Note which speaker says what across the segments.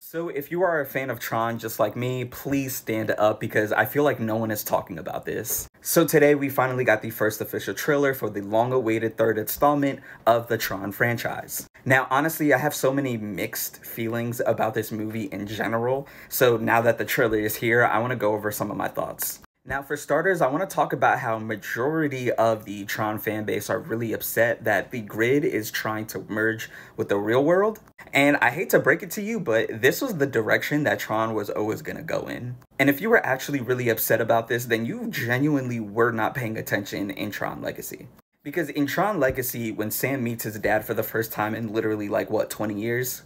Speaker 1: So if you are a fan of Tron just like me, please stand up because I feel like no one is talking about this. So today we finally got the first official trailer for the long-awaited third installment of the Tron franchise. Now, honestly, I have so many mixed feelings about this movie in general, so now that the trailer is here, I want to go over some of my thoughts. Now, for starters, I want to talk about how majority of the Tron fan base are really upset that the grid is trying to merge with the real world. And I hate to break it to you, but this was the direction that Tron was always going to go in. And if you were actually really upset about this, then you genuinely were not paying attention in Tron Legacy. Because in Tron Legacy, when Sam meets his dad for the first time in literally like, what, 20 years?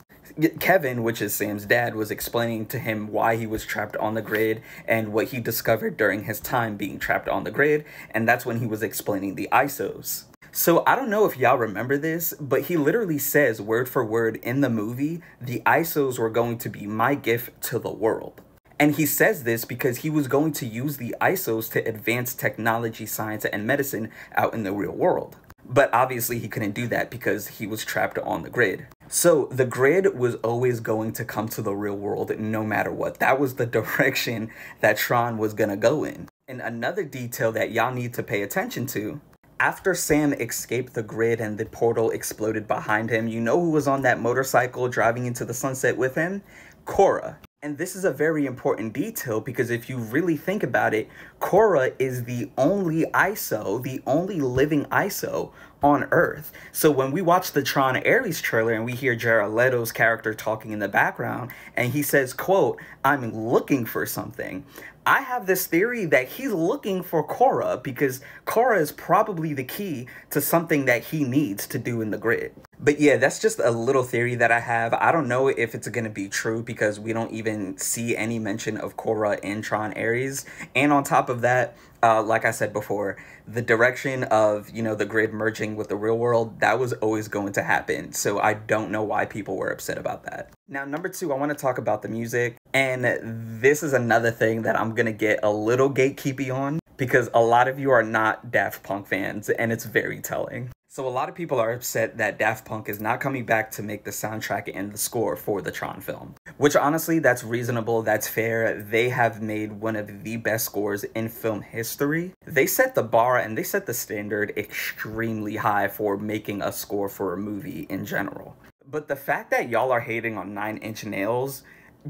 Speaker 1: Kevin, which is Sam's dad, was explaining to him why he was trapped on the grid and what he discovered during his time being trapped on the grid, and that's when he was explaining the ISOs. So I don't know if y'all remember this, but he literally says word for word in the movie, the ISOs were going to be my gift to the world. And he says this because he was going to use the ISOs to advance technology, science, and medicine out in the real world. But obviously he couldn't do that because he was trapped on the grid. So the grid was always going to come to the real world no matter what. That was the direction that Tron was gonna go in. And another detail that y'all need to pay attention to, after Sam escaped the grid and the portal exploded behind him, you know who was on that motorcycle driving into the sunset with him? Korra. And this is a very important detail because if you really think about it, Korra is the only ISO, the only living ISO on Earth. So when we watch the Tron ARES trailer and we hear Jared Leto's character talking in the background and he says, quote, "I'm looking for something," I have this theory that he's looking for Korra because Korra is probably the key to something that he needs to do in the grid. But yeah, that's just a little theory that I have. I don't know if it's going to be true because we don't even see any mention of Korra in Tron ARES. And on top of that, like I said before, the direction of, you know, the grid merging with the real world, that was always going to happen. So I don't know why people were upset about that. Now, number two, I want to talk about the music. And this is another thing that I'm going to get a little gatekeepy on because a lot of you are not Daft Punk fans and it's very telling. So a lot of people are upset that Daft Punk is not coming back to make the soundtrack and the score for the Tron film. Which honestly, that's reasonable, that's fair. They have made one of the best scores in film history. They set the bar and they set the standard extremely high for making a score for a movie in general. But the fact that y'all are hating on 9 Inch Nails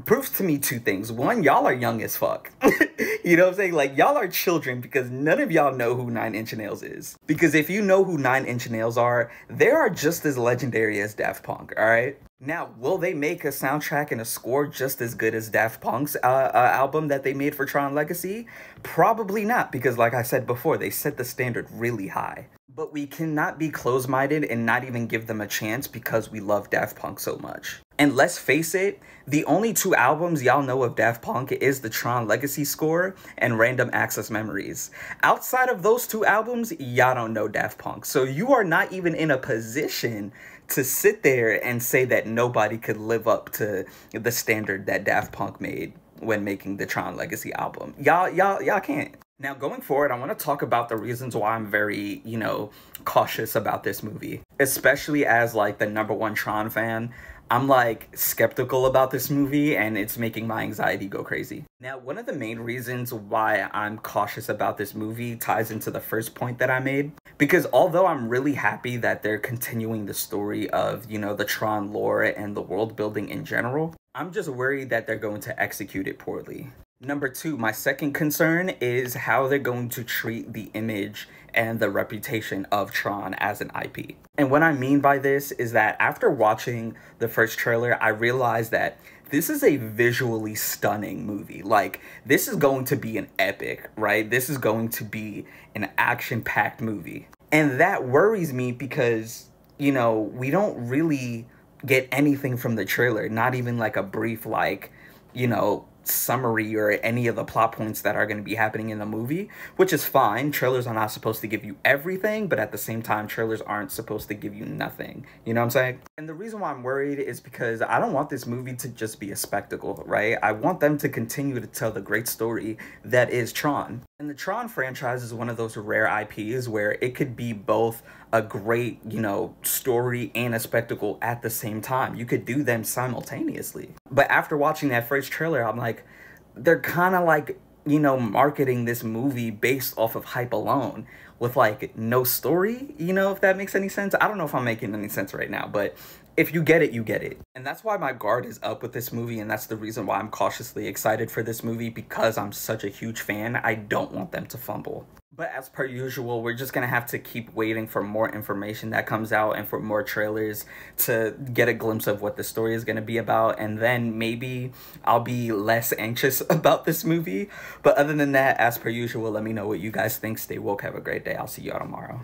Speaker 1: proves to me two things. One, y'all are young as fuck. You know what I'm saying? Like, y'all are children because none of y'all know who 9 Inch Nails is. Because if you know who 9 Inch Nails are, they are just as legendary as Daft Punk, alright? Now, will they make a soundtrack and a score just as good as Daft Punk's album that they made for Tron Legacy? Probably not, because like I said before, they set the standard really high. But we cannot be closed-minded and not even give them a chance because we love Daft Punk so much. And let's face it, the only 2 albums y'all know of Daft Punk is the Tron Legacy score and Random Access Memories. Outside of those 2 albums, y'all don't know Daft Punk. So you are not even in a position to sit there and say that nobody could live up to the standard that Daft Punk made when making the Tron Legacy album. Y'all can't. Now, going forward, I want to talk about the reasons why I'm very, you know, cautious about this movie. Especially as, like, the #1 Tron fan. I'm, like, skeptical about this movie, and it's making my anxiety go crazy. Now, one of the main reasons why I'm cautious about this movie ties into the first point that I made. Because although I'm really happy that they're continuing the story of, you know, the Tron lore and the world building in general, I'm just worried that they're going to execute it poorly. Number 2, my second concern is how they're going to treat the image and the reputation of Tron as an IP. And what I mean by this is that after watching the first trailer, I realized that this is a visually stunning movie. Like, this is going to be an epic, right? This is going to be an action-packed movie. And that worries me because, you know, we don't really get anything from the trailer, not even like a brief, like, you know, summary or any of the plot points that are going to be happening in the movie, which is fine. Trailers are not supposed to give you everything, but at the same time, trailers aren't supposed to give you nothing. You know what I'm saying? And the reason why I'm worried is because I don't want this movie to just be a spectacle, right? I want them to continue to tell the great story that is Tron. And the Tron franchise is one of those rare IPs where it could be both a great, story and a spectacle at the same time. You could do them simultaneously. But after watching that first trailer, I'm like, they're kind of like, marketing this movie based off of hype alone with like no story, if that makes any sense. I don't know if I'm making any sense right now, but if you get it, you get it. And that's why my guard is up with this movie, and that's the reason why I'm cautiously excited for this movie, because I'm such a huge fan. I don't want them to fumble. But as per usual, we're just gonna have to keep waiting for more information that comes out and for more trailers to get a glimpse of what the story is gonna be about, and then maybe I'll be less anxious about this movie. But other than that, as per usual, let me know what you guys think. Stay woke, have a great day. I'll see y'all tomorrow.